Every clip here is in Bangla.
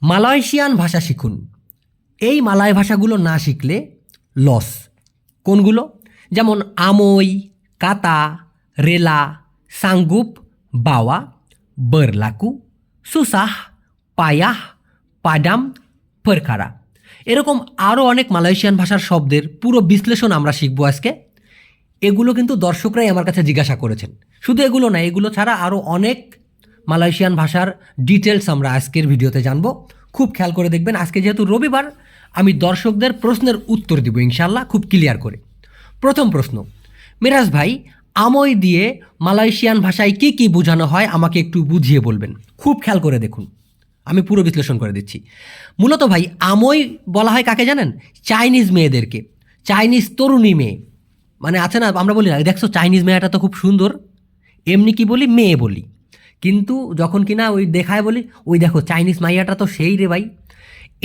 মালয়েশিয়ান ভাষা শিখুন। এই মালয় ভাষাগুলো না শিখলে লস। কোনগুলো? যেমন আমই, কাতা, রেলা, সাংগুপ, বাওয়া, বরলাকু, সুসাহ, পায়াহ, পাডাম, ফরকারা। এরকম আরও অনেক মালয়েশিয়ান ভাষার শব্দের পুরো বিশ্লেষণ আমরা শিখবো আজকে। এগুলো কিন্তু দর্শকরাই আমার কাছে জিজ্ঞাসা করেছেন। শুধু এগুলো না, এগুলো ছাড়া আরও অনেক মালয়েশিয়ান ভাষার ডিটেলস আমরা আজকের ভিডিওতে জানবো। খুব খেয়াল করে দেখবেন। আজকে যেহেতু রবিবার, আমি দর্শকদের প্রশ্নের উত্তর দিব ইনশাল্লাহ খুব ক্লিয়ার করে। প্রথম প্রশ্ন, মিরাজ ভাই, আমই দিয়ে মালয়েশিয়ান ভাষায় কি কি বোঝানো হয় আমাকে একটু বুঝিয়ে বলবেন। খুব খেয়াল করে দেখুন, আমি পুরো বিশ্লেষণ করে দিচ্ছি। মূলত ভাই, আমই বলা হয় কাকে জানেন? চাইনিজ মেয়েদেরকে, চাইনিজ তরুণী মেয়ে। মানে আছে না, আমরা বলি না, দেখছো চাইনিজ মেয়েটা তো খুব সুন্দর, এমনি কি বলি, মেয়ে বলি। কিন্তু যখন কিনা ওই দেখায় বলি, ওই দেখো চাইনিজ মাইয়াটা তো সেই রে ভাই।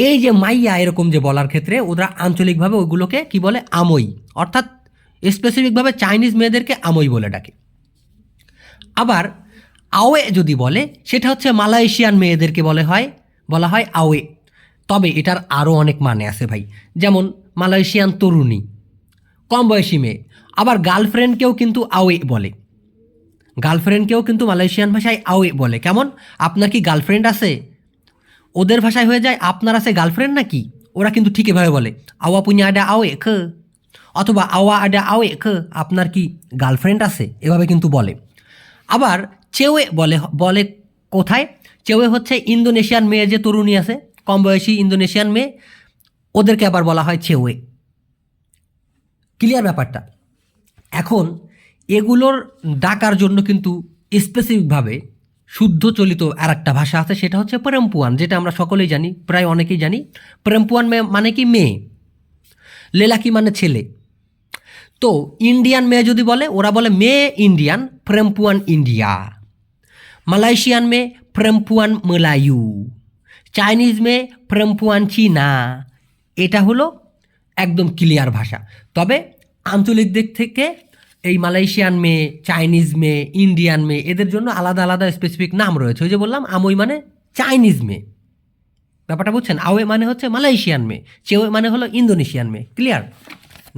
এই যে মাইয়া এরকম যে বলার ক্ষেত্রে ওরা আঞ্চলিকভাবে ওইগুলোকে কি বলে? আমই। অর্থাৎ স্পেসিফিকভাবে চাইনিজ মেয়েদেরকে আমই বলে ডাকে। আবার আওয়ে যদি বলে, সেটা হচ্ছে মালয়েশিয়ান মেয়েদেরকে বলা হয় আওয়ে। তবে এটার আরও অনেক মানে আছে ভাই। যেমন মালয়েশিয়ান তরুণী, কম বয়সী মেয়ে। আবার গার্লফ্রেন্ডকেও কিন্তু আওয়ে বলে। গার্লফ্রেন্ডকেও কিন্তু মালয়েশিয়ান ভাষায় আওয়ে বলে। কেমন? আপনার কি গার্লফ্রেন্ড আছে? ওদের ভাষায় হয়ে যায় আপনার আছে গার্লফ্রেন্ড নাকি? ওরা কিন্তু ঠিক এভাবে বলে, আওয়া পুnya ada awe ke, অথবা আওয়া ada awe ke, আপনার কি গার্লফ্রেন্ড আছে? এভাবে কিন্তু বলে। আবার চেওয়ে বলে কোথায়? চেওয়ে হচ্ছে ইন্দোনেশিয়ান মেয়ে, যে তরুণী আছে কম বয়সী ইন্দোনেশিয়ান মেয়ে, ওদেরকে আবার বলা হয় চেওয়ে। ক্লিয়ার ব্যাপারটা? এখন এগুলোর ডাকার জন্য কিন্তু স্পেসিফিকভাবে শুদ্ধ চলিত আর একটা ভাষা আছে, সেটা হচ্ছে পেরেম্পুয়ান, যেটা আমরা সকলেই জানি, প্রায় অনেকেই জানি। পেরেম্পুয়ান মানে কি? মেয়ে। লেলাকি মানে ছেলে। তো ইন্ডিয়ান মেয়ে যদি বলে, ওরা বলে মেয়ে ইন্ডিয়ান, পেরেম্পুয়ান ইন্ডিয়া। মালয়েশিয়ান মেয়ে পেরেম্পুয়ান মেলায়ু। চাইনিজ মেয়ে পেরেম্পুয়ান চীনা। এটা হলো একদম ক্লিয়ার ভাষা। তবে আঞ্চলিক দিক থেকে এই মালয়েশিয়ান মেয়ে, চাইনিজ মেয়ে, ইন্ডিয়ান মেয়ে, এদের জন্য আলাদা আলাদা স্পেসিফিক নাম রয়েছে। ওই যে বললাম, আমই মানে চাইনিজ মেয়ে, ব্যাপারটা বুঝছেন? আওয়ে মানে হচ্ছে মালয়েশিয়ান মেয়ে, চেওয়ে মানে হলো ইন্দোনেশিয়ান মেয়ে। ক্লিয়ার?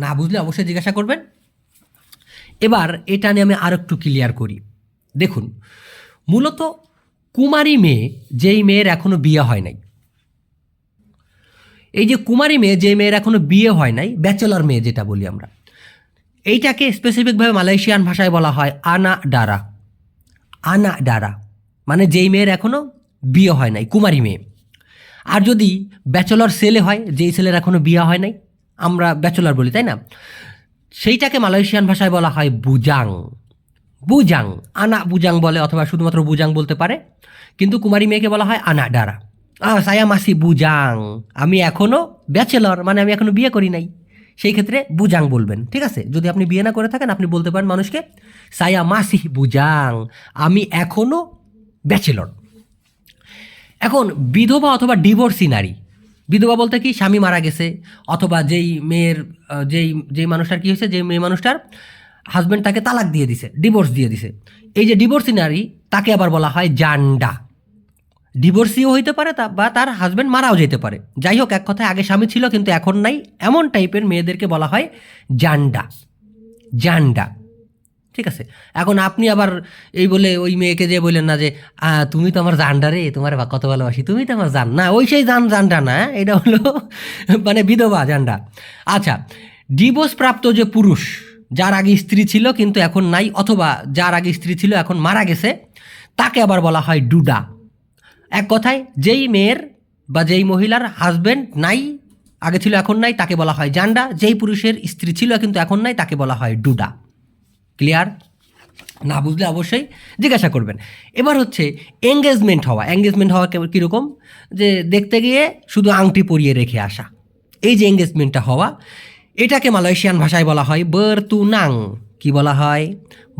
না বুঝলে অবশ্যই জিজ্ঞাসা করবেন। এবার এটা নিয়ে আমি আর একটু ক্লিয়ার করি। দেখুন, মূলত কুমারী মেয়ে, যেই মেয়ের এখনো বিয়ে হয় নাই, এই যে কুমারী মেয়ে, যে মেয়ের এখনো বিয়ে হয় নাই, ব্যাচেলর মেয়ে যেটা বলি আমরা, এইটাকে স্পেসিফিকভাবে মালয়েশিয়ান ভাষায় বলা হয় আনা ডারা। আনা ডারা মানে যেই মেয়ের এখনও বিয়ে হয় নাই, কুমারী মেয়ে। আর যদি ব্যাচেলর ছেলে হয়, যেই ছেলের এখনও বিয়ে হয় নাই, আমরা ব্যাচেলর বলি, তাই না? সেইটাকে মালয়েশিয়ান ভাষায় বলা হয় বুজাং। বুজাং, আনা বুজাং বলে, অথবা শুধুমাত্র বুজাং বলতে পারে। কিন্তু কুমারী মেয়েকে বলা হয় আনা ডারা। সায়া মাসি বুজাং, আমি এখনও ব্যাচেলর, মানে আমি এখনও বিয়ে করি নাই, সেই ক্ষেত্রে বুজাং বলবেন। ঠিক আছে? যদি আপনি বিয়ে না করে থাকেন, আপনি বলতে পারেন মানুষকে, সায়া মাসি বুজাং, আমি এখনও ব্যাচেলর। এখন বিধবা অথবা ডিভোর্সি নারী, বিধবা বলতে কি? স্বামী মারা গেছে, অথবা যেই মেয়ের যেই মানুষটার কি হয়েছে, যে মেয়ে মানুষটার হাজব্যান্ড তাকে তালাক দিয়ে দিছে, ডিভোর্স দিয়ে দিছে, এই যে ডিভোর্সি নারী, তাকে আবার বলা হয় জান্ডা। ডিভোর্সিও হইতে পারে, বা তার হাজব্যান্ড মারাও যেতে পারে। যাই হোক, এক কথায় আগে স্বামী ছিল কিন্তু এখন নাই, এমন টাইপের মেয়েদেরকে বলা হয় জান্ডা। জান্ডা। ঠিক আছে? এখন আপনি আবার এই বলে ওই মেয়েকে যে বললেন না যে তুমি তো আমার জান্ডা রে, তোমার কত ভালোবাসি, তুমি তো আমার জান না, ওই সেই জান্ডা না, এটা হলো মানে বিধবা জান্ডা। আচ্ছা, ডিভোর্স প্রাপ্ত যে পুরুষ, যার আগে স্ত্রী ছিল কিন্তু এখন নাই, অথবা যার আগে স্ত্রী ছিল এখন মারা গেছে, তাকে আবার বলা হয় ডুডা। এক কথায় যেই মেয়ের বা যেই মহিলার হাজব্যান্ড নাই, আগে ছিল এখন নাই, তাকে বলা হয় জান্ডা। যেই পুরুষের স্ত্রী ছিল কিন্তু এখন নাই, তাকে বলা হয় ডুডা। ক্লিয়ার? না বুঝলে অবশ্যই জিজ্ঞাসা করবেন। এবার হচ্ছে এঙ্গেজমেন্ট হওয়া। এঙ্গেজমেন্ট হওয়া কীরকম? যে দেখতে গিয়ে শুধু আংটি পরিয়ে রেখে আসা, এই যে এঙ্গেজমেন্টটা হওয়া, এটাকে মালয়েশিয়ান ভাষায় বলা হয় বেরতুনাং। কি বলা হয়?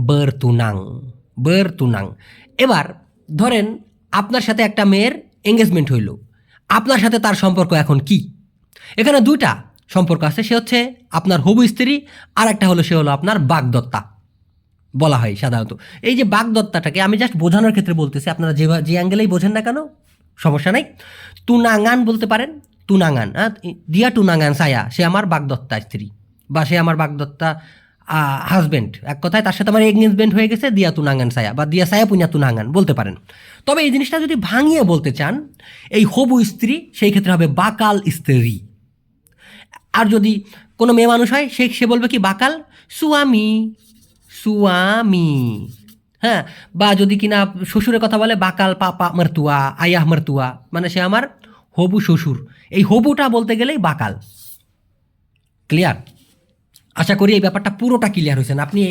বেরতুনাং। বেরতুনাং। এবার ধরেন আপনার সাথে একটা মেয়ের এঙ্গেজমেন্ট হইল, আপনার সাথে তার সম্পর্ক এখন কি? এখানে দুইটা সম্পর্ক আছে। সে হচ্ছে আপনার হবু স্ত্রী, আর একটা হলো সে হলো আপনার বাগদত্তা বলা হয় সাধারণত। এই যে বাগদত্তাটাকে আমি জাস্ট বোঝানোর ক্ষেত্রে বলতেছি, আপনারা যে অ্যাঙ্গেলেই বোঝেন না কেন, সমস্যা নাই। তুনাঙ্গান বলতে পারেন, তুনাঙ্গান, দিয়া তুনাঙ্গান সায়া, সে আমার বাগদত্তা স্ত্রী বা সে আমার বাগদত্তা হাজব্যান্ড, এক কথায় তার সাথে আমার এঙ্গেজমেন্ট হয়ে গেছে, দিয়া তুনাঙ্গান সায়া বা দিয়া সায়া পুña তুনাঙ্গান বলতে পারেন। তবে এই জিনিসটা যদি ভাঙিয়ে বলতে চান এই হবু স্ত্রী, সেই ক্ষেত্রে হবে বাকাল স্ত্রী। আর যদি কোনো মেয়ে মানুষ হয় সে বলবে কি বাকাল সুয়ামি, সুয়ামি। হ্যাঁ, বা যদি কিনা শ্বশুরের কথা বলে বাকাল পাপা মারতুয়া, আয়াহ মারতুয়া, মানে সে আমার হবু শ্বশুর। এই হবুটা বলতে গেলেই বাকাল। ক্লিয়ার? আশা করি এই ব্যাপারটা পুরোটা ক্লিয়ার হয়েছেন। আপনি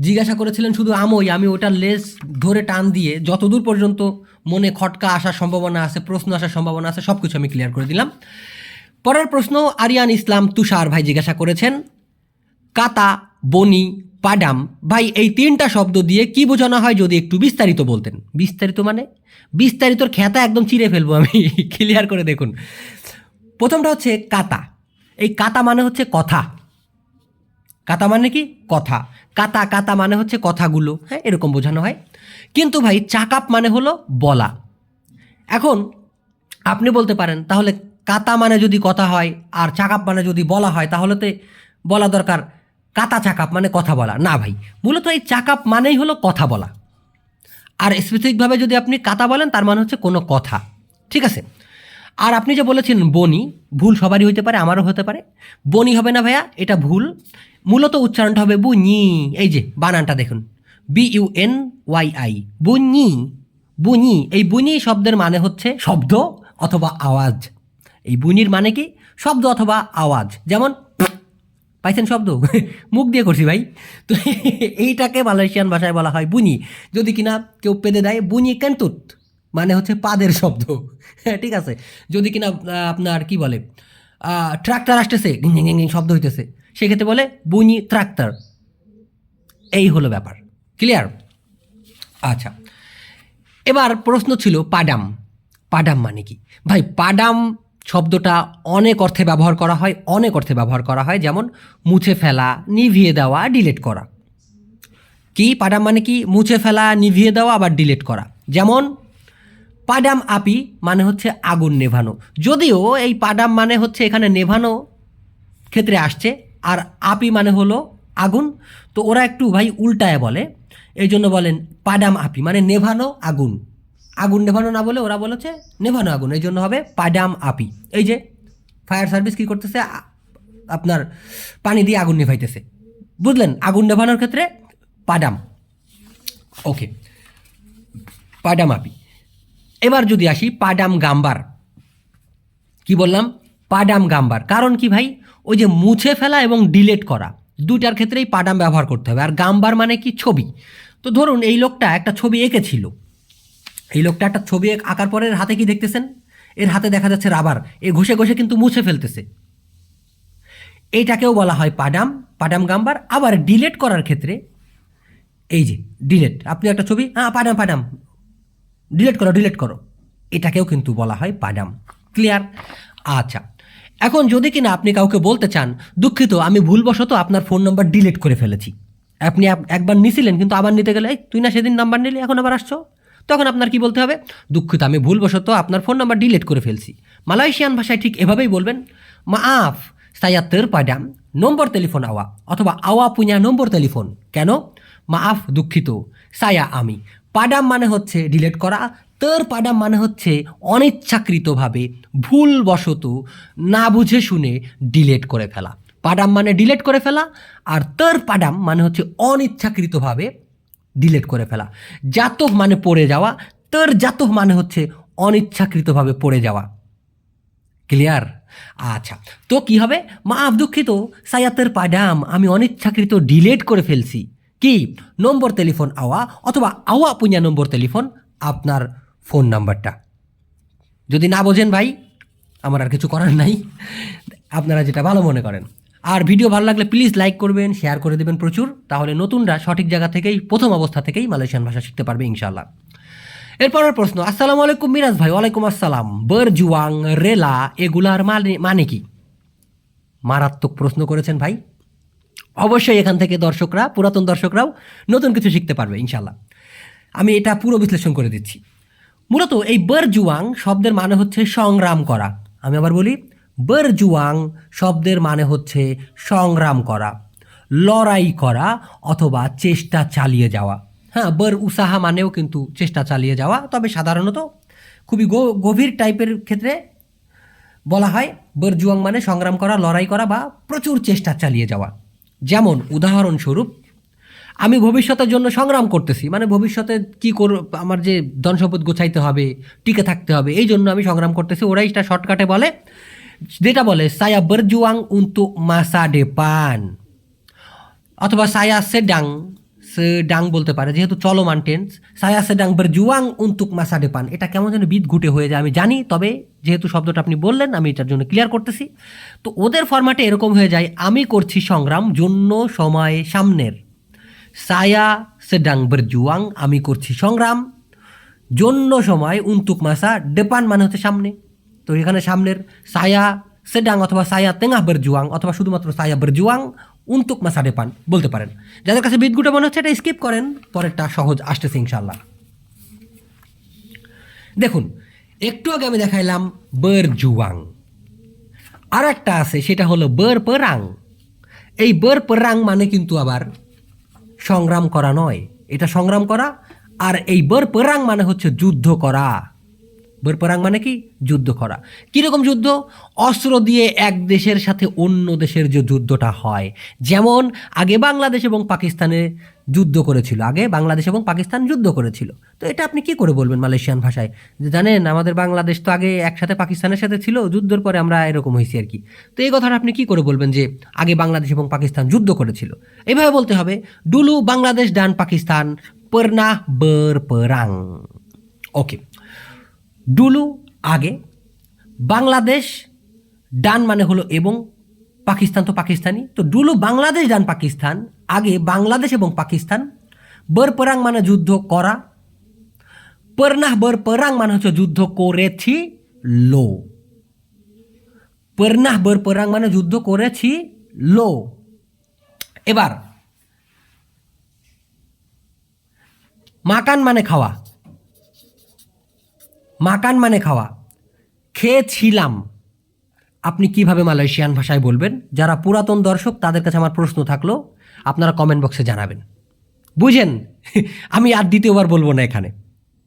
জিজ্ঞাসা করেছিলেন শুধু আমি ওটার লেজ ধরে টান দিয়ে যতদূর পর্যন্ত মনে খটকা আসার সম্ভাবনা আছে, প্রশ্ন আসার সম্ভাবনা আছে, সব কিছু আমি ক্লিয়ার করে দিলাম। পরের প্রশ্ন আরিয়ান ইসলাম তুষার ভাই জিজ্ঞাসা করেছেন, কাতা, বনি, পাডাম ভাই এই তিনটা শব্দ দিয়ে কি বোঝানো হয় যদি একটু বিস্তারিত বলতেন। বিস্তারিত মানে বিস্তারিতর খ্যাতা একদম চিরে ফেলবো আমি, ক্লিয়ার করে দেখুন। প্রথমটা হচ্ছে কাতা। এই কাতা মানে হচ্ছে কথা। কাতা মানে কি? কথা। কাতা কাতা মানে হচ্ছে কথাগুলো, হ্যাঁ, এরকম বোঝানো হয়। কিন্তু ভাই চাকাপ মানে হলো বলা। এখন আপনি বলতে পারেন তাহলে কাতা মানে যদি কথা হয় আর চাকাপ মানে যদি বলা হয় তাহলে তো বলা দরকার কাতা চাকাপ মানে কথা বলা। না ভাই, মূলত এই চাকাপ মানেই হলো কথা বলা। আর স্পেসিফিকভাবে যদি আপনি কাতা বলেন তার মানে হচ্ছে কোনো কথা। ঠিক আছে? আর আপনি যে বলেছেন বনি, ভুল সবারই হতে পারে, আমারও হতে পারে। বনি হবে না ভাইয়া, এটা ভুল। মূলত উচ্চারণটা হবে বুনি। এই যে বানানটা দেখুন, BUNYI, বুনি, বুনি। এই বুনি শব্দের মানে হচ্ছে শব্দ অথবা আওয়াজ। এই বুনির মানে কি? শব্দ অথবা আওয়াজ। যেমন পাইছেন শব্দ, মুখ দিয়ে করছি ভাই। তো এইটাকে মালয়েশিয়ান ভাষায় বলা হয় বুনি। যদি কিনা কেউ পেদে দেয় বুনি কেন্তুত, মানে হচ্ছে পাদের শব্দ। ঠিক আছে? যদি কিনা আপনার কি বলে ট্রাক্টর আসতেছে, শব্দ হইতেছে, সেক্ষেত্রে বলে বুনি ট্রাক্টর। এই হলো ব্যাপার। ক্লিয়ার? আচ্ছা, এবার প্রশ্ন ছিল পাডাম। পাডাম মানে কি ভাই? পাডাম শব্দটা অনেক অর্থে ব্যবহার করা হয়, অনেক অর্থে ব্যবহার করা হয়। যেমন মুছে ফেলা, নিভিয়ে দেওয়া, ডিলিট করা। কি পাডাম মানে কি? মুছে ফেলা, নিভিয়ে দেওয়া, আবার ডিলিট করা। যেমন পাডাম আপি মানে হচ্ছে আগুন নেভানো। যদিও এই পাডাম মানে হচ্ছে এখানে নেভানো ক্ষেত্রে আসছে, আর আপি মানে হলো আগুন। তো ওরা একটু ভাই উল্টায় বলে, এই জন্য বলেন পাডাম আপি মানে নেভানো আগুন। আগুন নেভানো না বলে ওরা বলেছে নেভানো আগুন, এই জন্য হবে পাডাম আপি। এই যে ফায়ার সার্ভিস কী করতেছে, আপনার পানি দিয়ে আগুন নেভাইতেছে, বুঝলেন? আগুন নেভানোর ক্ষেত্রে পাডাম। ওকে, পাডাম আপি। এবার যদি আসি পাডাম গাম্বার। কি বললাম? পাডাম গাম্বার। কারণ কি ভাই? ওই যে মুছে ফেলা এবং ডিলেট করা, দুটার ক্ষেত্রেই পাডাম ব্যবহার করতে হবে। আর গাম্বার মানে কি? ছবি। তো ধরুন এই লোকটা একটা ছবি এঁকেছিল, এই লোকটা একটা ছবি আঁকার পরে এর হাতে কি দেখতেছেন? এর হাতে দেখা যাচ্ছে রাবার, এ ঘষে ঘষে কিন্তু মুছে ফেলতেছে। এইটাকেও বলা হয় পাডাম, পাডাম গাম্বার। আবার ডিলেট করার ক্ষেত্রে এই যে ডিলেট, আপনি একটা ছবি, পাডাম পাডাম, ডিলেট করো ডিলেট করো, এটাকেও কিন্তু বলা হয় পাডাম। ক্লিয়ার? আচ্ছা, এখন যদি কিনা আপনি কাউকে বলতে চান দুঃখিত আমি ভুলবশত আপনার ফোন নাম্বার ডিলিট করে ফেলেছি, আপনি একবার নিছিলেন কিন্তু আবার নিতে গেলে তুই না সেদিন নাম্বার নিলি এখন আবার আসছো, তখন আপনার কি বলতে হবে? দুঃখিত আমি ভুলবশত আপনার ফোন নাম্বার ডিলিট করে ফেলছি। মালয়েশিয়ান ভাষায় ঠিক এভাবেই বলবেন, মাফ saya terpadam নম্বর টেলিফোন আওয়া, অথবা আওয়া পুña নম্বর টেলিফোন। কেন? মাফ দুঃখিত, সায়া আমি। পাডাম মানে হচ্ছে ডিলেট করা, তর পাডাম মানে হচ্ছে অনিচ্ছাকৃতভাবে ভুলবশত না বুঝে শুনে ডিলেট করে ফেলা। পাডাম মানে ডিলেট করে ফেলা, আর তর পাডাম মানে হচ্ছে অনিচ্ছাকৃতভাবে ডিলেট করে ফেলা। জাতহ মানে পড়ে যাওয়া, তর জাতহ মানে হচ্ছে অনিচ্ছাকৃতভাবে পড়ে যাওয়া। ক্লিয়ার? আচ্ছা, তো কি হবে? মাফ দুঃখিত সায়াতের পাডাম আমি অনিচ্ছাকৃত ডিলেট করে ফেলছি কি নম্বর টেলিফোন আওয়া, অথবা আওয়া পুña নম্বর টেলিফোন, আপনার ফোন নাম্বারটা। যদি না বোঝেন ভাই আমার আর কিছু করার নাই, আপনারা যেটা ভালো মনে করেন। আর ভিডিও ভালো লাগলে প্লিজ লাইক করবেন, শেয়ার করে দেবেন প্রচুর, তাহলে নতুনরা সঠিক জায়গা থেকেই প্রথম অবস্থা থেকেই মালয়েশিয়ান ভাষা শিখতে পারবে ইনশাআল্লাহ। এরপরের প্রশ্ন, আসসালামু আলাইকুম মিরাজ ভাই। ওয়ালাইকুম আসসালাম। বরজুয়াং, রেলা এগুলার মানে কি? মারাত্মক প্রশ্ন করেছেন ভাই। অবশ্যই এখান থেকে দর্শকরা, পুরাতন দর্শকরাও নতুন কিছু শিখতে পারবে ইনশাল্লাহ। আমি এটা পুরো বিশ্লেষণ করে দিচ্ছি। মূলত এই বরজুয়াং শব্দের মানে হচ্ছে সংগ্রাম করা। আমি আবার বলি, বরজুয়াং শব্দের মানে হচ্ছে সংগ্রাম করা, লড়াই করা অথবা চেষ্টা চালিয়ে যাওয়া। হ্যাঁ, বর উসাহা মানেও কিন্তু চেষ্টা চালিয়ে যাওয়া, তবে সাধারণত খুবই গভীর টাইপের ক্ষেত্রে বলা হয় বরজুয়াং মানে সংগ্রাম করা, লড়াই করা বা প্রচুর চেষ্টা চালিয়ে যাওয়া। যেমন উদাহরণস্বরূপ, আমি ভবিষ্যতের জন্য সংগ্রাম করতেছি, মানে ভবিষ্যতে কী আমার যে ধন সম্পদ গোছাইতে হবে, টিকে থাকতে হবে, এই জন্য আমি সংগ্রাম করতেছি। ওরাই এটা শর্টকাটে বলে, যেটা বলে সায়া বরজুয়াং untuk masa depan, অথবা সায়া সেডাং বলতে পারে, যেহেতু চলমান টেন্স। সায়া সেডাং বরজুয়াং untuk masa depan, এটা কেমন যেন বিদ ঘুটে হয়ে যায় আমি জানি, তবে যেহেতু শব্দটা আপনি বললেন আমি এটার জন্য ক্লিয়ার করতেছি। তো ওদের ফরম্যাটে এরকম হয়ে যায়, আমি করছি সংগ্রাম জন্য সময় সামনের। সায়া সেডাং বরজুয়াং, আমি করছি সংগ্রাম জন্য সময়, untuk masa depan মানে হচ্ছে সামনে। তো এখানে সামনের সায়া সেডাং অথবা সায়া তেঙ্গা বরজুয়াং অথবা শুধুমাত্র সায়া বরজুয়াং untuk masa depan বলতে পারেন। যাদের কাছে বিদগুটা মনে হচ্ছে এটা স্কিপ করেন, পরেরটা সহজ আসতেছে ইনশাল্লাহ। দেখুন, একটু আগে আমি দেখাইলাম বরজুয়াং, আর একটা আছে সেটা হলো বরপরাং। এই বরপরাং মানে কিন্তু আবার সংগ্রাম করা নয়, এটা সংগ্রাম করা। আর এই বরপরাং মানে হচ্ছে যুদ্ধ করা। বরপরাং মানে কি? যুদ্ধ করা। কীরকম যুদ্ধ? অস্ত্র দিয়ে এক দেশের সাথে অন্য দেশের যে যুদ্ধটা হয়, যেমন আগে বাংলাদেশ এবং পাকিস্তানে যুদ্ধ করেছিল, আগে বাংলাদেশ এবং পাকিস্তান যুদ্ধ করেছিল। তো এটা আপনি কি করে বলবেন মালয়েশিয়ান ভাষায়, যে জানেন আমাদের বাংলাদেশ তো আগে একসাথে পাকিস্তানের সাথে ছিল, যুদ্ধের পরে আমরা এরকম হয়েছি আর কি। তো এই কথাটা আপনি কি করে বলবেন যে আগে বাংলাদেশ এবং পাকিস্তান যুদ্ধ করেছিল? এইভাবে বলতে হবে, ডুলু বাংলাদেশ ডান পাকিস্তান pernah berperang। ওকে, ডুলু আগে, বাংলাদেশ ডান মানে হলো এবং, পাকিস্তান তো পাকিস্তানি, তো ডুলু বাংলাদেশ ডান পাকিস্তান, আগে বাংলাদেশ এবং পাকিস্তান। বরপরাং মানে যুদ্ধ করা, পর্নাহ বরপরাং মানে হচ্ছে যুদ্ধ করেছি লো, পর্নাহ বরপরাং মানে যুদ্ধ করেছি লো। এবার মাকান মানে খাওয়া, মাকান মানে খাওয়া, খেয়েছিলাম। আপনি কিভাবে মালয়েশিয়ান ভাষায় বলবেন? যারা পুরাতন দর্শক তাদের কাছে আমার প্রশ্ন থাকলো, আপনারা কমেন্ট বক্সে জানাবেন। বুঝেন? আমি আর দ্বিতীয়বার বলবো না এখানে,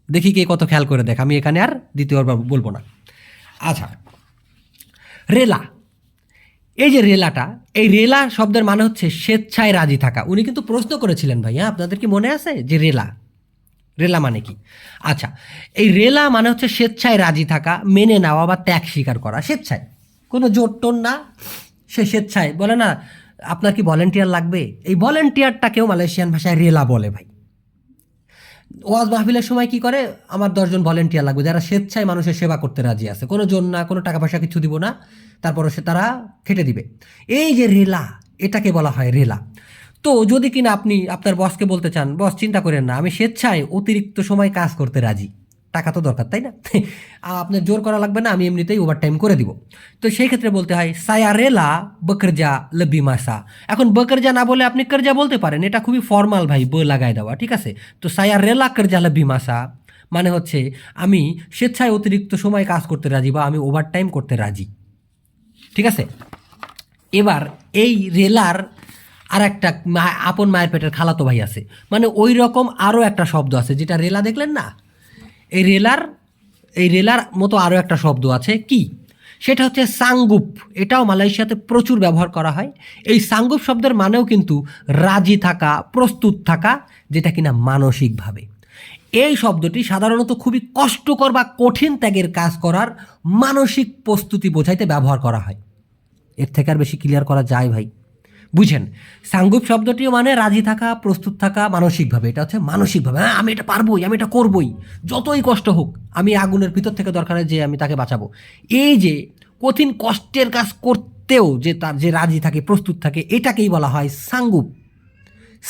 দেখি কে কত খেয়াল করে দেখ, আমি এখানে আর দ্বিতীয়বার বলবো না। আচ্ছা, রেলা, এই যে রেলাটা, এই রেলা শব্দের মানে হচ্ছে স্বেচ্ছায় রাজি থাকা। উনি কিন্তু প্রশ্ন করেছিলেন ভাই, হ্যাঁ আপনাদের কি মনে আছে যে রেলা, রেলা মানে কি? আচ্ছা, এই রেলা মানে হচ্ছে স্বেচ্ছায় রাজি থাকা, মেনে নেওয়া বা ত্যাগ স্বীকার করা, স্বেচ্ছায়, কোনো জোর টোন না, সে স্বেচ্ছায় বলে না আপনার কি ভলেন্টিয়ার লাগবে, এই ভলেন্টিয়ারটাকেও মালয়েশিয়ান ভাষায় রেলা বলে ভাই। ওয়াজ মাহফিলের সময় কি করে, আমার 10 জন ভলেন্টিয়ার লাগবে যারা স্বেচ্ছায় মানুষের সেবা করতে রাজি আছে, কোনো জোর না, কোনো টাকা পয়সা কিছু দিব না, তারপরে তারা খেটে দিবে। এই যে রেলা, এটাকে বলা হয় রেলা। তো যদি কিনা আপনি আপনার বসকে বলতে চান, বস চিন্তা করেন না, আমি স্বেচ্ছায় অতিরিক্ত সময় কাজ করতে রাজি, টাকা তো দরকার তাই না, আপনার জোর করা লাগবে না, আমি এমনিতেই ওভারটাইম করে দিব। তো সেই ক্ষেত্রে বলতে হয় সায়া রেলা বকরজা লবি মাসা। এখন বকরজা না বলে আপনি করজা বলতে পারেন, এটা খুবই ফর্মাল ভাই, ব লাগাই দেওয়া, ঠিক আছে। তো সায়া রেলা করজা লবি মাসা মানে হচ্ছে আমি স্বেচ্ছায় অতিরিক্ত সময় কাজ করতে রাজি বা আমি ওভারটাইম করতে রাজি, ঠিক আছে। এবার এই রেলার আর একটা আপন মায়ের পেটের খালাতো ভাই আছে, মানে ওই রকম আরও একটা শব্দ আছে, যেটা রেলা দেখলেন না, এই রেলার মতো আরও একটা শব্দ আছে, কি সেটা হচ্ছে সাংগুপ। এটাও মালয়েশিয়াতে প্রচুর ব্যবহার করা হয়। এই সাংগুপ শব্দের মানেও কিন্তু রাজি থাকা, প্রস্তুত থাকা, যেটা কিনা মানসিকভাবে। এই শব্দটি সাধারণত খুবই কষ্টকর বা কঠিন ত্যাগের কাজ করার মানসিক প্রস্তুতি বোঝাইতে ব্যবহার করা হয়। এর থেকে আর বেশি ক্লিয়ার করা যায় ভাই? বুঝেন? সাংগুপ শব্দটিও মানে রাজি থাকা, প্রস্তুত থাকা মানসিকভাবে। এটা হচ্ছে মানসিকভাবে, হ্যাঁ আমি এটা পারবোই, আমি এটা করবই, যতই কষ্ট হোক আমি আগুনের ভিতর থেকে দরকার হয় যে আমি তাকে বাঁচাবো। এই যে কঠিন কষ্টের কাজ করতেও যে তার যে রাজি থাকে, প্রস্তুত থাকে, এটাকেই বলা হয় সাংগুপ।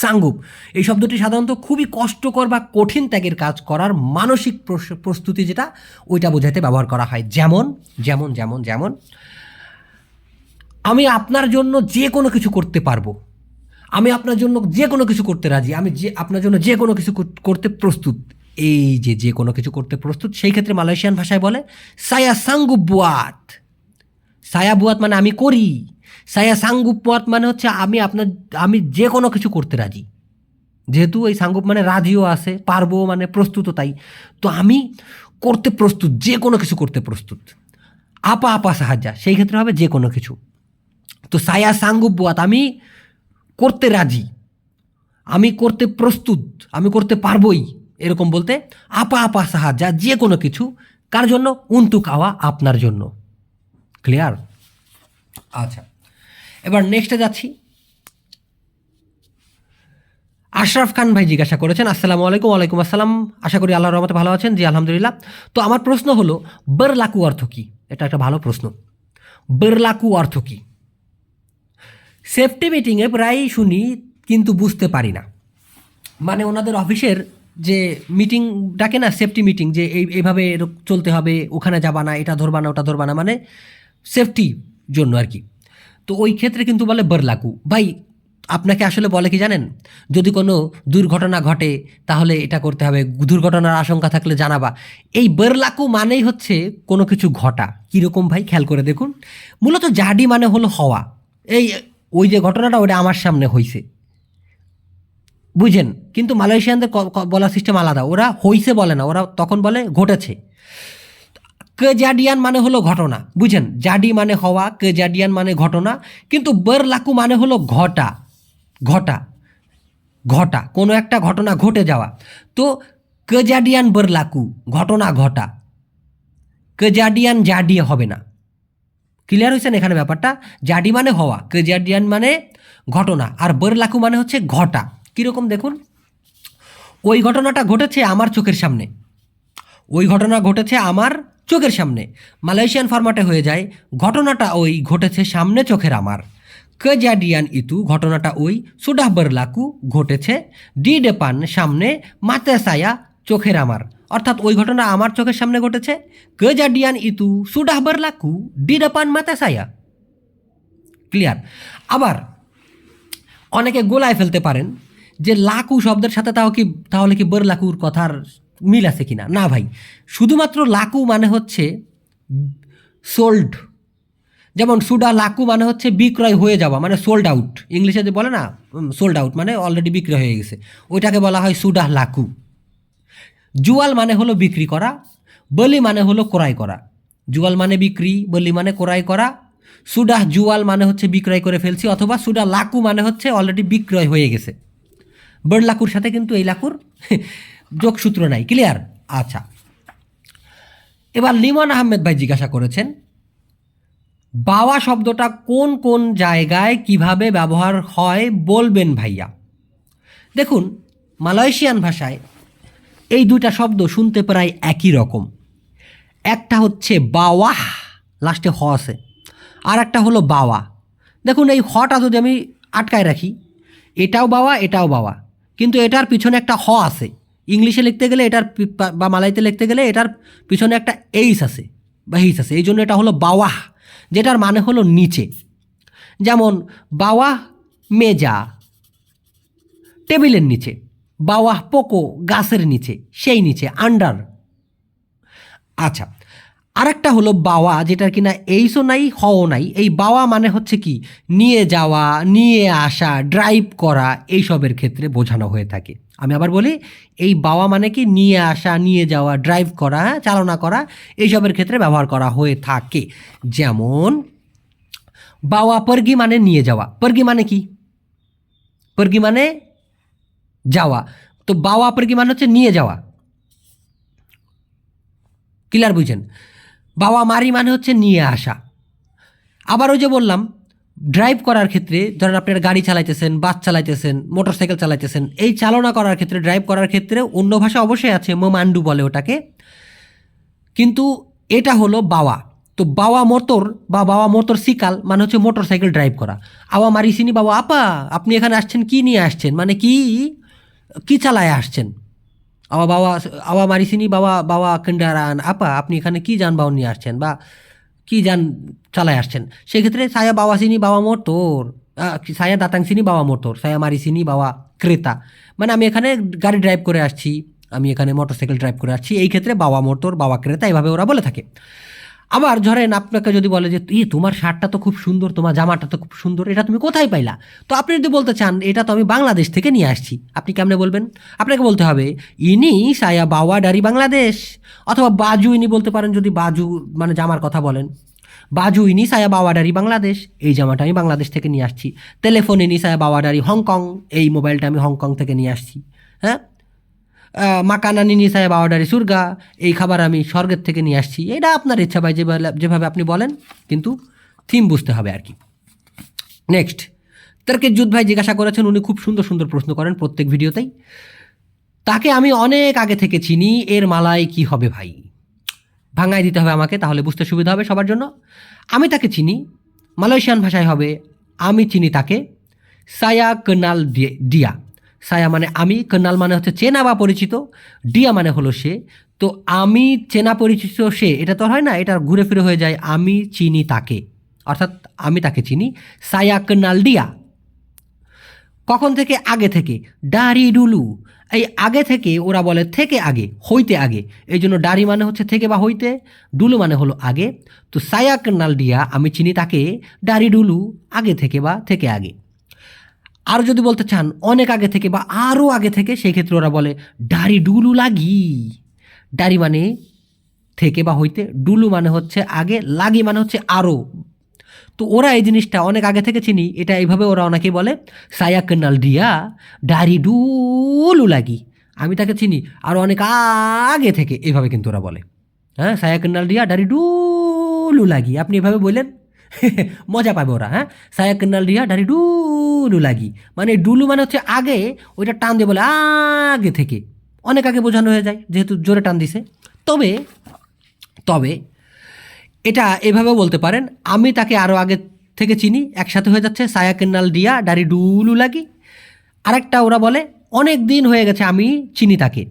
সাংগুপ এই শব্দটি সাধারণত খুবই কষ্টকর বা কঠিন ত্যাগের কাজ করার মানসিক প্রস্তুতি, যেটা ওইটা বোঝাতে ব্যবহার করা হয়। যেমন যেমন যেমন যেমন আমি আপনার জন্য যে কোনো কিছু করতে পারবো, আমি আপনার জন্য যে কোনো কিছু করতে রাজি, আমি আপনার জন্য যে কোনো কিছু করতে প্রস্তুত, এই যে কোনো কিছু করতে প্রস্তুত, সেই ক্ষেত্রে মালয়েশিয়ান ভাষায় বলে সায়া সাঙ্গুপ বুয়াত। সায়া বুয়াত মানে আমি করি, সায়া সাঙ্গুপ বুয়াত মানে হচ্ছে আমি যে কোনো কিছু করতে রাজি। যেহেতু এই সাঙ্গুপ মানে রাজিও আছে, পারবো মানে প্রস্তুত, তাই তো আমি করতে প্রস্তুত, যে কোনো কিছু করতে প্রস্তুত। আপা আপা সাহায্যা, সেই ক্ষেত্রে হবে যে কোনো কিছু। তো সায়া সাঙ্গুপ বুয়াত আমি করতে রাজি, আমি করতে প্রস্তুত, আমি করতে পারবই, এরকম বলতে আপা আপা সাহায্যা, যে কোনো কিছু। কার জন্য? উন্তুক আওয়া, আপনার জন্য। ক্লিয়ার? আচ্ছা, এবার নেক্সটে যাচ্ছি। আশরাফ খান ভাই জিজ্ঞাসা করেছেন, আসসালামু আলাইকুম। ওয়ালাইকুম আসসালাম, আশা করি আল্লাহর রহমতে ভালো আছেন। জি আলহামদুলিল্লাহ। তো আমার প্রশ্ন হলো বেরলাকু অর্থ কী? এটা একটা ভালো প্রশ্ন। বেরলাকু অর্থ কী? সেফটি মিটিংয়ে প্রায়ই শুনি, কিন্তু বুঝতে পারি না। মানে ওনাদের অফিসের যে মিটিং ডাকে না, সেফটি মিটিং, যে এইভাবে চলতে হবে, ওখানে যাবা না, এটা ধরবা না, ওটা ধরবা না, মানে সেফটি জন্য আর কি। তো ওই ক্ষেত্রে কিন্তু বলে বেরলাকু। ভাই আপনাকে আসলে বলে কি জানেন, যদি কোনো দুর্ঘটনা ঘটে তাহলে এটা করতে হবে, দুর্ঘটনার আশঙ্কা থাকলে জানাবা। এই বেরলাকু মানেই হচ্ছে কোনো কিছু ঘটা। কীরকম ভাই? খেয়াল করে দেখুন। মূলত জাডি মানে হলো হওয়া। ওই যে ঘটনাটা, ওটা আমার সামনে হইছে, বুঝেন? কিন্তু মালয়েশিয়ানদের বলার সিস্টেম আলাদা। ওরা হইছে বলে না, ওরা তখন বলে ঘটেছে। কেজাডিয়ান মানে হলো ঘটনা, বুঝেন? জাডি মানে হওয়া, কেজাডিয়ান মানে ঘটনা, কিন্তু বেরলাকু মানে হলো ঘটা। ঘটা ঘটা কোনো একটা ঘটনা ঘটে যাওয়া। তো কেজাডিয়ান বেরলাকু, ঘটনা ঘটা। কেজাডিয়ান জাডি হবে না। ক্লিয়ার হয়েছেন এখানে ব্যাপারটা? জাডি মানে হওয়া, কেজাডিয়ান মানে ঘটনা, আর বেরলাকু মানে হচ্ছে ঘটা। কীরকম দেখুন, ওই ঘটনাটা ঘটেছে আমার চোখের সামনে, ওই ঘটনা ঘটেছে আমার চোখের সামনে। মালয়েশিয়ান ফরম্যাটে হয়ে যায় ঘটনাটা ওই ঘটেছে সামনে চোখের আমার। কেজাডিয়ান ইতু, ঘটনাটা ওই, সুডাহ বেরলাকু, ঘটেছে, ডি ডেপান, সামনে, মাতে সায়া, চোখের আমার। অর্থাৎ ওই ঘটনা আমার চোখের সামনে ঘটেছে, কেজাডিয়ান ইতু সুডাহ বেরলাকু, ডি ডেপান মাতে সায়া। ক্লিয়ার? আবার অনেকে গোলায় ফেলতে পারেন যে লাকু শব্দের সাথে তাহলে কি বেরলাকুর কথার মিল আছে কিনা। না ভাই, শুধুমাত্র লাকু মানে হচ্ছে সোল্ড। যেমন সুডা লাকু মানে হচ্ছে বিক্রয় হয়ে যাওয়া, মানে সোল্ড আউট। ইংলিশে যে বলে না সোল্ড আউট, মানে অলরেডি বিক্রয় হয়ে গেছে, ওইটাকে বলা হয় সুডা লাকু। জুয়াল মানে হলো বিক্রি করা, বলি মানে হলো ক্রয় করা। জুয়াল মানে বিক্রি, বলি মানে ক্রয় করা। সুডাহ জুয়াল মানে হচ্ছে বিক্রয় করে ফেলছি, অথবা সুডা লাকু মানে হচ্ছে অলরেডি বিক্রয় হয়ে গেছে। বেরলাকুর সাথে কিন্তু এই লাকুর যোগসূত্র নাই। ক্লিয়ার? আচ্ছা, এবার লিমন আহমেদ ভাই জিজ্ঞাসা করেছেন, বাওয়া শব্দটা কোন কোন জায়গায় কিভাবে ব্যবহার হয় বলবেন ভাইয়া। দেখুন, মালয়েশিয়ান ভাষায় এই দুইটা শব্দ শুনতে প্রায় একই রকম। একটা হচ্ছে বাওয়াহ, লাস্টে হ আছে, আর একটা হলো বাওয়া। দেখুন, এই হটা যদি আমি আটকায় রাখি, এটাও বাওয়া, এটাও বাওয়া, কিন্তু এটার পিছনে একটা হ আছে। ইংলিশে লিখতে গেলে এটার বা মালাইতে লিখতে গেলে এটার পিছনে একটা এইস আছে বা হিস আছে, এই জন্য এটা হলো বাওয়াহ, যেটার মানে হলো নিচে। যেমন বাওয়াহ মেজা, টেবিলের নিচে। বাওয়াহ পোকো, গাছের নিচে, সেই নিচে, আন্ডার। আচ্ছা, আরেকটা হলো বাওয়া, যেটার কিনা এইসও নাই হও নাই। এই বাওয়া মানে হচ্ছে কি, নিয়ে যাওয়া, নিয়ে আসা, ড্রাইভ করা, এইসবের ক্ষেত্রে বোঝানো হয়ে থাকে। আমি আবার বলি, এই বাওয়া মানে কি, নিয়ে আসা, নিয়ে যাওয়া, ড্রাইভ করা, চালনা করা, এইসবের ক্ষেত্রে ব্যবহার করা হয়ে থাকে। যেমন বাওয়া পরগি মানে নিয়ে যাওয়া। পরগি মানে কি? পরগি মানে যাওয়া। তো বাওয়া পরগি মানে হচ্ছে নিয়ে যাওয়া। ক্লিয়ার? বুঝছেন? বাওয়া মারি মানে হচ্ছে নিয়ে আসা। আবার ওই যে বললাম, ড্রাইভ করার ক্ষেত্রে, ধরেন আপনারা গাড়ি চালাইতেছেন, বাস চালাইতেছেন, মোটরসাইকেল চালাইতেছেন, এই চালনা করার ক্ষেত্রে, ড্রাইভ করার ক্ষেত্রে অন্য ভাষা অবশ্যই আছে, মোমান্ডু বলে ওটাকে, কিন্তু এটা হলো বাওয়া। তো বাওয়া মোটর বা বাওয়া মোটর সিকাল মানে হচ্ছে মোটর সাইকেল ড্রাইভ করা। আওয়া মারিসিনি বাবা, আপা আপনি এখানে আসছেন কি নিয়ে আসছেন, মানে কি চালায় আসছেন। আওয়া মারিসিনি বাবা, বাবা কেন্ডারান, আপা আপনি এখানে কি যানবাহন নিয়ে আসছেন বা কি যান চালায় আসছেন। সেক্ষেত্রে সায়া বাওয়াসিনি বাবা মোটর, সায়া দাতাংসিনি বাবা মোটর, সায়া মারিসিনি বাবা ক্রেতা, মানে আমি এখানে গাড়ি ড্রাইভ করে আসছি, আমি এখানে মোটরসাইকেল ড্রাইভ করে আসছি, এই ক্ষেত্রে বাবা মোটর, বাবা ক্রেতা, এভাবে ওরা বলে থাকে। আবার ধরেন আপনাকে যদি বলে যে তোমার শার্টটা তো খুব সুন্দর, তোমার জামাটা তো খুব সুন্দর, এটা তুমি কোথায় পাইলা? তো আপনি যদি বলতে চান এটা তো আমি বাংলাদেশ থেকে নিয়ে আসছি, আপনি কেমনে বলবেন? আপনাকে বলতে হবে ইনি সায়া বাওয়া ডারি বাংলাদেশ, অথবা বাজু ইনি বলতে পারেন যদি বাজু মানে জামার কথা বলেন। বাজু ইনি সায়া বাওয়াডারি বাংলাদেশ, এই জামাটা আমি বাংলাদেশ থেকে নিয়ে আসছি। টেলিফোন ইনি সায়া বাওয়াডারি হংকং, এই মোবাইলটা আমি হংকং থেকে নিয়ে আসছি। হ্যাঁ, মাকানানি নিসায় বাওয়াডারি সুরগা, এই খাবার আমি স্বর্গের থেকে নিয়ে আসছি। এটা আপনার ইচ্ছা ভাই, যেভাবে আপনি বলেন, কিন্তু থিম বুঝতে হবে আর কি। নেক্সট, তর্কের ভাই জিজ্ঞাসা করেছেন, উনি খুব সুন্দর সুন্দর প্রশ্ন করেন প্রত্যেক ভিডিওতেই। তাকে আমি অনেক আগে থেকে চিনি, এর মালায় কি হবে ভাই? ভাঙায় দিতে হবে আমাকে, তাহলে বুঝতে সুবিধা হবে সবার জন্য। আমি তাকে চিনি, মালয়েশিয়ান ভাষায় হবে আমি চিনি তাকে সায়া কেনাল ডিয়া। সায়া মানে আমি, কেনাল মানে হচ্ছে চেনা বা পরিচিত, ডিয়া মানে হলো সে। তো আমি চেনা পরিচিত সে, এটা তো হয় না, এটা ঘুরে ফিরে হয়ে যায় আমি চিনি তাকে, অর্থাৎ আমি তাকে চিনি সায়া কেনাল ডিয়া। কখন থেকে? আগে থেকে। ডারি ডুলু, এই আগে থেকে ওরা বলে থেকে আগে, হইতে আগে, এই জন্য ডারি মানে হচ্ছে থেকে বা হইতে, ডুলু মানে হলো আগে। তো সায়া কেনাল ডিয়া আমি চিনি তাকে ডারি ডুলু, আগে থেকে বা থেকে আগে। আর যদি বলতে চান অনেক আগে থেকে বা আরও আগে থেকে, সেই ক্ষেত্রে ওরা বলে ডারি ডুলু লাগি। ডারি মানে থেকে বা হইতে, ডুলু মানে হচ্ছে আগে, লাগি মানে হচ্ছে আরও। তো ওরা এই জিনিসটা অনেক আগে থেকে চিনি, এটা এইভাবে ওরা অনেকে বলে সায়া কেনাল ডিয়া ডারি ডুলু লাগি, আমি তাকে চিনি আর অনেক আগে থেকে, এভাবে কিন্তু ওরা বলে। হ্যাঁ, সায়া কেনাল ডিয়া ডারি ডুলু লাগি, আপনি এভাবে বললেন মজা পাবে ওরা। হ্যাঁ, সায়া কেনাল ডিয়া ডারি ডুলু লাগি, মানে ডুলু মানে হচ্ছে আগে, ওইটা টান দিয়ে বলে আগে থেকে, অনেক আগে বোঝানো হয়ে যায় যেহেতু জোরে টান দিছে। তবে তবে এটা এভাবেও বলতে পারেন আমি তাকে আরও আগে থেকে চিনি, একসাথে হয়ে যাচ্ছে সায়া কেনাল ডিয়া ডারি ডুলু লাগি। আরেকটা ওরা বলে অনেক দিন হয়ে গেছে আমি চিনি তাকে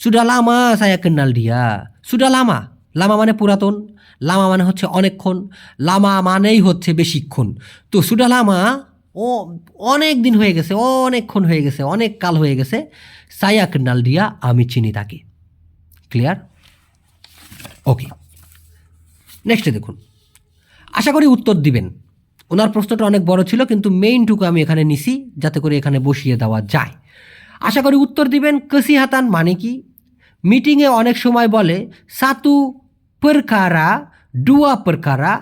সুডা লামা সায়া কেনাল ডিয়া। সুডা লামা, লামা মানে পুরাতন, লামা মানে হচ্ছে অনেকক্ষণ, লামা মানেই হচ্ছে বেশিক্ষণ। তো সুডা লামা ও অনেক দিন হয়ে গেছে, অনেকক্ষণ হয়ে গেছে, অনেক কাল হয়ে গেছে সায়া কেনাল ডিয়া আমি চিনি তাকে। ক্লিয়ার? ওকে, নেক্সটে দেখুন, আশা করি উত্তর দিবেন। ওনার প্রশ্নটা অনেক বড় ছিল, কিন্তু মেইনটুকু আমি এখানে নিছি যাতে করে এখানে বসিয়ে দেওয়া যায়। আশা করি উত্তর দিবেন। কসি হাতান মানে কি? মিটিংয়ে অনেক সময় বলে সাতু perkara, dua perkara,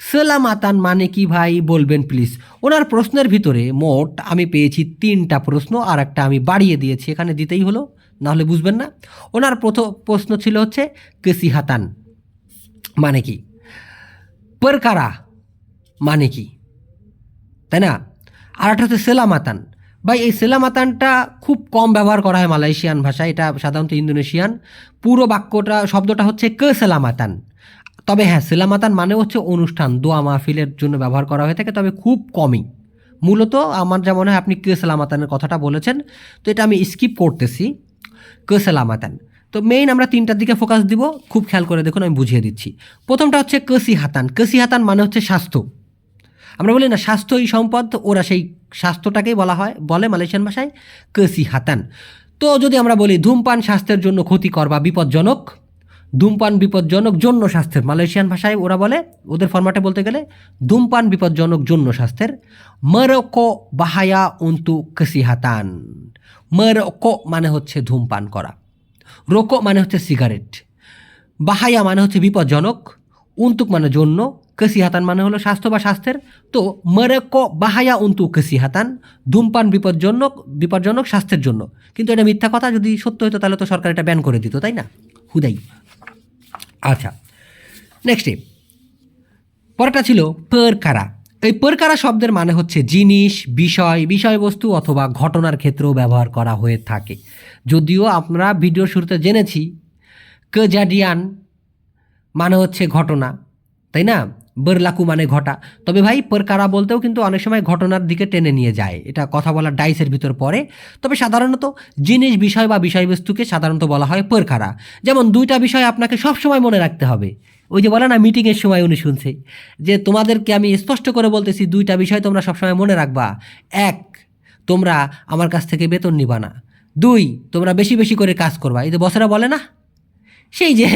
সেলামাতান মানে কি ভাই বলবেন প্লিজ। ওনার প্রশ্নের ভিতরে মোট আমি পেয়েছি 3টা প্রশ্ন, আর একটা আমি বাড়িয়ে দিয়েছি, এখানে দিতেই হলো, নাহলে বুঝবেন না। ওনার প্রথম প্রশ্ন ছিল হচ্ছে কসি হাতান মানে কি, পরকারা মানে কি, তাই না? আর একটা হচ্ছে সেলামাতান। ভাই এই সেলামাতানটা খুব কম ব্যবহার করা হয় মালয়েশিয়ান ভাষায়, এটা সাধারণত ইন্দোনেশিয়ান। পুরো বাক্যটা, শব্দটা হচ্ছে কে সেলামাতান। তবে হ্যাঁ, সেলামাতান মানে হচ্ছে অনুষ্ঠান, দোয়া মাহফিলের জন্য ব্যবহার করা হয়ে থাকে, তবে খুব কমই। মূলত আমার যা মনে হয় আপনি কে সেলামাতানের কথাটা বলেছেন, তো এটা আমি স্কিপ করতেছি, কে সেলামাতান। তো মেইন আমরা 3টার দিকে ফোকাস দিব, খুব খেয়াল করে দেখুন, আমি বুঝিয়ে দিচ্ছি। প্রথমটা হচ্ছে কসি হাতান। কসি হাতান মানে হচ্ছে স্বাস্থ্য। আমরা বলি না স্বাস্থ্যই সম্পদ, ওরা সেই স্বাস্থ্যটাকেই বলে মালয়েশিয়ান ভাষায় কসি হাতান। তো যদি আমরা বলি ধূমপান স্বাস্থ্যের জন্য ক্ষতিকর বা বিপজ্জনক, ধূমপান বিপজ্জনক জন্য স্বাস্থ্যের, মালয়েশিয়ান ভাষায় ওরা বলে, ওদের ফরম্যাটে বলতে গেলে ধূমপান বিপজ্জনক জন্য স্বাস্থ্যের। মরকো বাহায়া উন্তু কসি হাতান। মরকো মানে হচ্ছে ধূমপান করা, রোকো মানে হচ্ছে সিগারেট, বাহায়া মানে হচ্ছে বিপজ্জনক, উন্তুক মানে জন্য, কসিহাতান মানে হলো স্বাস্থ্য বা স্বাস্থ্যের। তো মরকো বাহায়া উন্তু কসিহাতান, ধূমপান বিপজ্জনক স্বাস্থ্যের জন্য। কিন্তু এটা মিথ্যা কথা, যদি সত্য হতো তাহলে তো সরকার এটা ব্যান করে দিত, তাই না? হুদাই। আচ্ছা, নেক্সটে পরেরটা ছিল পরকারা। এই পরকারা শব্দের মানে হচ্ছে জিনিস, বিষয়বস্তু অথবা ঘটনার ক্ষেত্রেও ব্যবহার করা হয়ে থাকে। যদিও আমরা ভিডিওর শুরুতে জেনেছি কেজাডিয়ান মানে হচ্ছে ঘটনা, তাই না? বরলাকু মানে ঘটা। তবে ভাই পরকারা বলতেও কিন্তু অনেক সময় ঘটনার দিকে টেনে নিয়ে যায়, এটা কথা বলার ডাইসের ভিতর পড়ে। তবে সাধারণত জিনিস, বিষয় বা বিষয়বস্তুকে সাধারণত বলা হয় পরকারা। যেমন 2টা বিষয় আপনাকে সবসময় মনে রাখতে হবে। ওই যে বলে না মিটিংয়ের সময় উনি শুনছে যে তোমাদেরকে আমি স্পষ্ট করে বলতেছি 2টা বিষয় তোমরা সবসময় মনে রাখবা। 1, তোমরা আমার কাছ থেকে বেতন নিবা না। 2 তোমরা বেশি বেশি করে কাজ করবা, এই যে বসেরা বলে না, সেই যে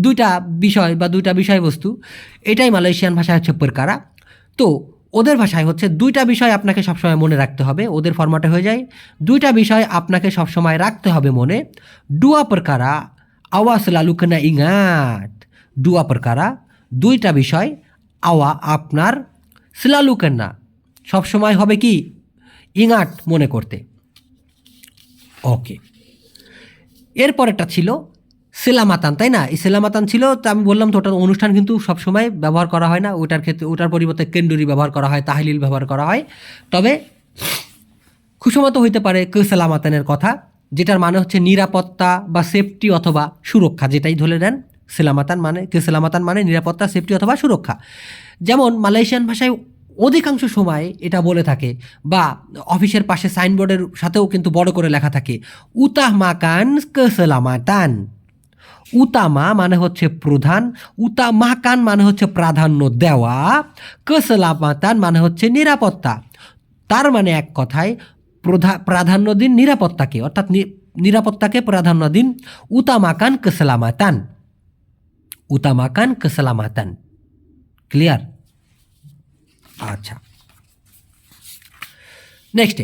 দুইটা বিষয় বা দুইটা বিষয়বস্তু, এটাই মালয়েশিয়ান ভাষায় হচ্ছে perkara। তো ওদের ভাষায় হচ্ছে দুইটা বিষয় আপনাকে সবসময় মনে রাখতে হবে, ওদের ফরম্যাটে হয়ে যায় দুইটা বিষয় আপনাকে সবসময় রাখতে হবে মনে। dua perkara awak selalu kena ingat, dua perkara দুইটা বিষয় আওয়া আপনার selalu kena সবসময় হবে কি ইঙ্গাট মনে করতে। ওকে, এরপরেরটা ছিল সেলামাতান, তাই না? এই সেলামাতান ছিল, তো আমি বললাম তো ওটার অনুষ্ঠান কিন্তু সবসময় ব্যবহার করা হয় না, ওটার ক্ষেত্রে ওটার পরিবর্তে কেন্ডুরি ব্যবহার করা হয়, তাহলিল ব্যবহার করা হয়। তবে খুশমত হইতে পারে কে সেলামাতানের কথা, যেটার মানে হচ্ছে নিরাপত্তা বা সেফটি অথবা সুরক্ষা, যেটাই ধরে নেন। সেলামাতান মানে কে সেলামাতান মানে নিরাপত্তা, সেফটি অথবা সুরক্ষা। যেমন মালয়েশিয়ান ভাষায় অধিকাংশ সময় এটা বলে থাকে, বা অফিসের পাশে সাইনবোর্ডের সাথেও কিন্তু বড় করে লেখা থাকে, উতামাকান কেসেলামাতান। উতামা মানে হচ্ছে প্রধান, উতামাকান মানে হচ্ছে প্রাধান্য দেওয়া, কেসেলামাতান মানে হচ্ছে নিরাপত্তা। তার মানে এক কথায় প্রাধান্য দিন নিরাপত্তাকে, অর্থাৎ নিরাপত্তাকে প্রাধান্য দিন। উতামাকান কেসেলামাতান, উতামাকান কেসেলামাতান। ক্লিয়ার? আচ্ছা, নেক্সটে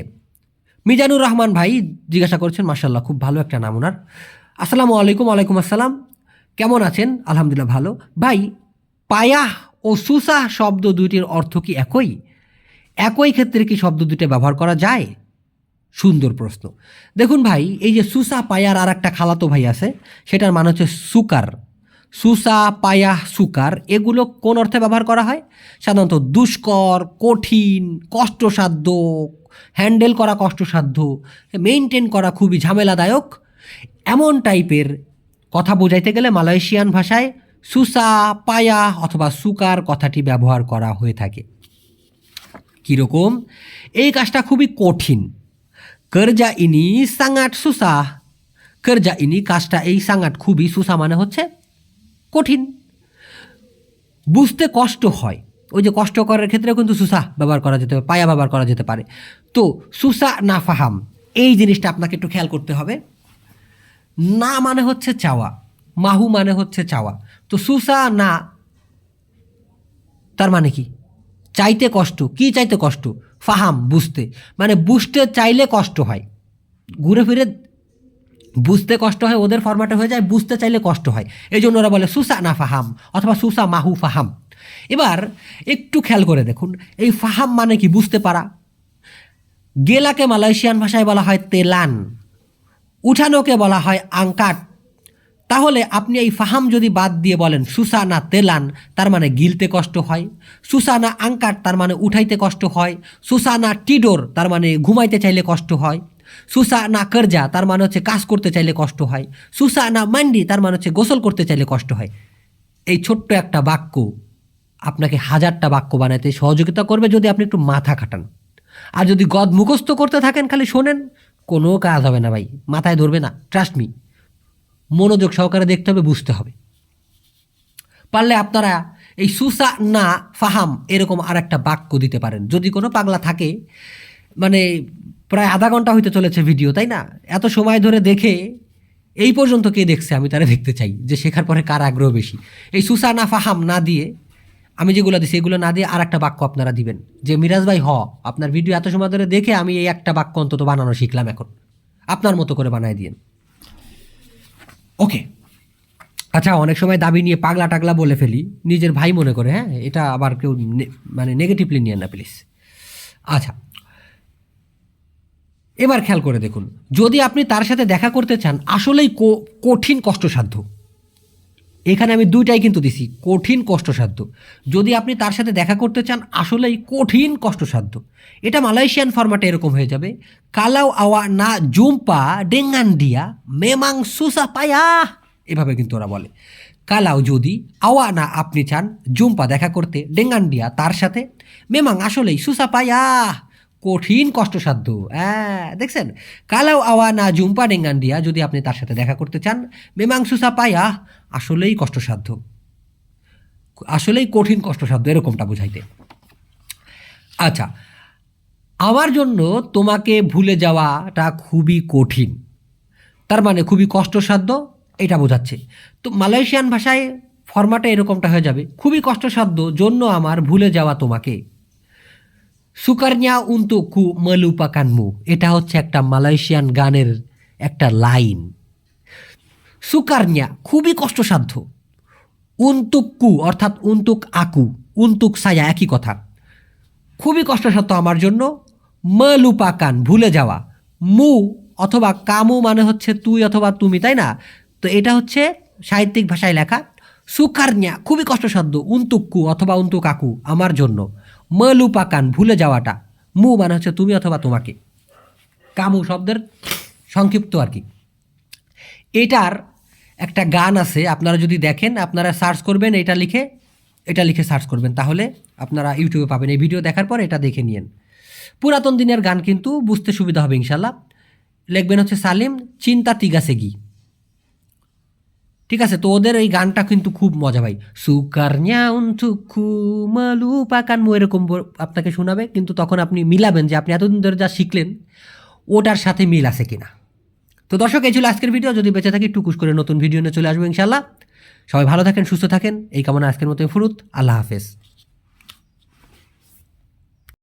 মিজানুর রহমান ভাই জিজ্ঞাসা করছেন, মাশাআল্লাহ খুব ভালো একটা নাম ওনার। আসসালামু আলাইকুম। ওয়ালাইকুম আসসালাম, কেমন আছেন? আলহামদুলিল্লাহ ভালো। ভাই, পায়াহ ও সুসাহ শব্দ দুইটির অর্থ কি একই? একই ক্ষেত্রে কি শব্দ দুটো ব্যবহার করা যায়? সুন্দর প্রশ্ন। দেখুন ভাই, এই যে সুসা পায়ার আর একটা খালাতো ভাই আছে, সেটার মানে হচ্ছে সুকার। সুসা পায়াহ সুকার, এগুলো কোন অর্থে ব্যবহার করা হয়? সাধারণত দুষ্কর, কঠিন, কষ্টসাধ্য, হ্যান্ডেল করা কষ্টসাধ্য, মেনটেন করা খুবই ঝামেলাদায়ক, এমন টাইপের কথা বোঝাইতে গেলে মালয়েশিয়ান ভাষায় সুসা পায়াহ অথবা সুকার কথাটি ব্যবহার করা হয়ে থাকে। কীরকম? এই কাজটা খুবই কঠিন। kerja ini sangat susah, kerja ini কাজটা এই sangat খুবই, সুসা মানে হচ্ছে কঠিন, বুঝতে কষ্ট হয়। ওই যে কষ্ট করার ক্ষেত্রেও কিন্তু সুসা ব্যবহার করা যেতে পারে, পায়া ব্যবহার করা যেতে পারে। তো সুসা না ফাহাম, এই জিনিসটা আপনাকে একটু খেয়াল করতে হবে। না মানে হচ্ছে চাওয়া, মাহু মানে হচ্ছে চাওয়া। তো সুসা না তার মানে কি? চাইতে কষ্ট। কি চাইতে কষ্ট? ফাহাম বুঝতে, মানে বুঝতে চাইলে কষ্ট হয়। ঘুরে ফিরে বুঝতে কষ্ট হয়, ওদের ফরম্যাটে হয়ে যায় বুঝতে চাইলে কষ্ট হয়। এই জন্য ওরা বলে সুসা না ফাহাম অথবা সুসা মাহু ফাহাম। এবার একটু খেয়াল করে দেখুন, এই ফাহাম মানে কি? বুঝতে পারা। গেলাকে মালয়েশিয়ান ভাষায় বলা হয় তেলান, উঠানোকে বলা হয় আংকাট। তাহলে আপনি এই ফাহাম যদি বাদ দিয়ে বলেন সুসা না তেলান, তার মানে গিলতে কষ্ট হয়। সুসা না আংকাট, তার মানে উঠাইতে কষ্ট হয়। সুসা না টিডোর, তার মানে ঘুমাইতে চাইলে কষ্ট হয়। সুসা না করজা, তার মানে হচ্ছে কাজ করতে চাইলে কষ্ট হয়। সুসা না মান্ডি, তার মানে হচ্ছে গোসল করতে চাইলে কষ্ট হয়। এই ছোট্ট একটা বাক্য আপনাকে হাজারটা বাক্য বানাতে সহযোগিতা করবে যদি আপনি একটু মাথা খাটান। আর যদি গদ মুখস্থ করতে থাকেন, খালি শোনেন, কোনো কাজ হবে না ভাই, মাথায় ধরবে না। ট্রাস্ট মি, মনোযোগ সহকারে দেখতে হবে, বুঝতে হবে। পারলে আপনারা এই সুসা না ফাহাম এরকম আর একটা বাক্য দিতে পারেন। যদি কোনো পাগলা থাকে, মানে প্রায় আধা ঘন্টা হইতে চলেছে ভিডিও, তাই না? এত সময় ধরে দেখে এই পর্যন্ত কে দেখছে, আমি তারা দেখতে চাই যে শেখার পরে কার আগ্রহ বেশি। এই সুসা না ফাহাম না দিয়ে, আমি যেগুলো দিচ্ছি এগুলো না দিয়ে আর একটা বাক্য আপনারা দিবেন, যে মিরাজ ভাই আপনার ভিডিও এত সময় ধরে দেখে আমি এই একটা বাক্য অন্তত বানানো শিখলাম, এখন আপনার মতো করে বানায় দিয়েন। ওকে, আচ্ছা, অনেক সময় দাবি নিয়ে পাগলা টাগলা বলে ফেলি, নিজের ভাই মনে করে, হ্যাঁ, এটা আবার কেউ মানে নেগেটিভলি নিয়ে না প্লিজ। আচ্ছা, এবার খেয়াল করে দেখুন, যদি আপনি তার সাথে দেখা করতে চান, আসলেই কঠিন কষ্টসাধ্য, এখানে আমি দুইটাই কিন্তু দিছি, কঠিন কষ্টসাধ্য। যদি আপনি তার সাথে দেখা করতে চান, আসলেই কঠিন কষ্টসাধ্য, এটা মালয়েশিয়ান ফরম্যাটে এরকম হয়ে যাবে, কালাউ আওয়া না জুম্পা ডেঙ্গান দিয়া মেমাং সুসা পায়া। এভাবে কিন্তু ওরা বলে, কালাও যদি, আওয়া না আপনি চান, জুম্পা দেখা করতে, ডেঙ্গান দিয়া তার সাথে, মেমাং আসলেই, সুসা পায়া কঠিন কষ্টসাধ্য। হ্যাঁ, দেখছেন? কালাও আওয়া না জুম্পা ডেঙ্গান দিয়া, যদি আপনি তার সাথে দেখা করতে চান, মেমাং সুসা পায়া আসলেই কষ্টসাধ্য, আসলেই কঠিন কষ্টসাধ্য, এরকমটা বুঝাইতে। আচ্ছা, আমার জন্য তোমাকে ভুলে যাওয়াটা খুবই কঠিন, তার মানে খুবই কষ্টসাধ্য এটা বোঝাচ্ছে। তো মালয়েশিয়ান ভাষায় ফরম্যাটে এরকমটা হয়ে যাবে, খুবই কষ্টসাধ্য জন্য আমার ভুলে যাওয়া তোমাকে। সুকারনিয়া উন্তুকু মেলুপাকানমু, এটা হচ্ছে একটা মালয়েশিয়ান গানের একটা লাইন। সুকারনিয়া খুবই কষ্টসাধ্য, উন্তুকু অর্থাৎ উন্তুক আকু, উন্তুক সায়া একই কথা, খুবই কষ্টসাধ্য আমার জন্য, মেলুপাকান ভুলে যাওয়া, মু অথবা কামু মানে হচ্ছে তুই অথবা তুমি, তাই না? তো এটা হচ্ছে সাহিত্যিক ভাষায় লেখা। সুকারনিয়া খুবই কষ্টসাধ্য, উন্তুক্কু অথবা উন্তুকাকু আমার জন্য, মেলুপাকান ভুলে যাওয়াটা, মু মানে হচ্ছে তুমি অথবা তোমাকে, কামু শব্দের সংক্ষিপ্ত আর কি। এটার একটা গান আছে, আপনারা যদি দেখেন, আপনারা সার্চ করবেন এটা লিখে সার্চ করবেন, তাহলে আপনারা ইউটিউবে পাবেন। এই ভিডিও দেখার পর এটা দেখে নিন। পুরাতন দিনের গান, কিন্তু বুঝতে সুবিধা হবে ইনশাল্লাহ। লিখবেন হচ্ছে সালিম চিন্তা তিগাসেগি, ঠিক আছে? তো ওদের এই গানটা কিন্তু খুব মজা ভাই। সুকারনিয়া উন্তুকু মেলুপাকানমু এরকম আপনাকে শোনাবে, কিন্তু তখন আপনি মিলাবেন যে আপনি এতদিন ধরে যা শিখলেন ওটার সাথে মিল আছে কিনা। তো দর্শক, এই ছিল আজকের ভিডিও। যদি বেঁচে থাকি টুকুস করে নতুন ভিডিও নিয়ে চলে আসবো ইনশাল্লাহ। সবাই ভালো থাকেন, সুস্থ থাকেন, এই কামনা আজকের মতো ফুরুত। আল্লাহ হাফেজ।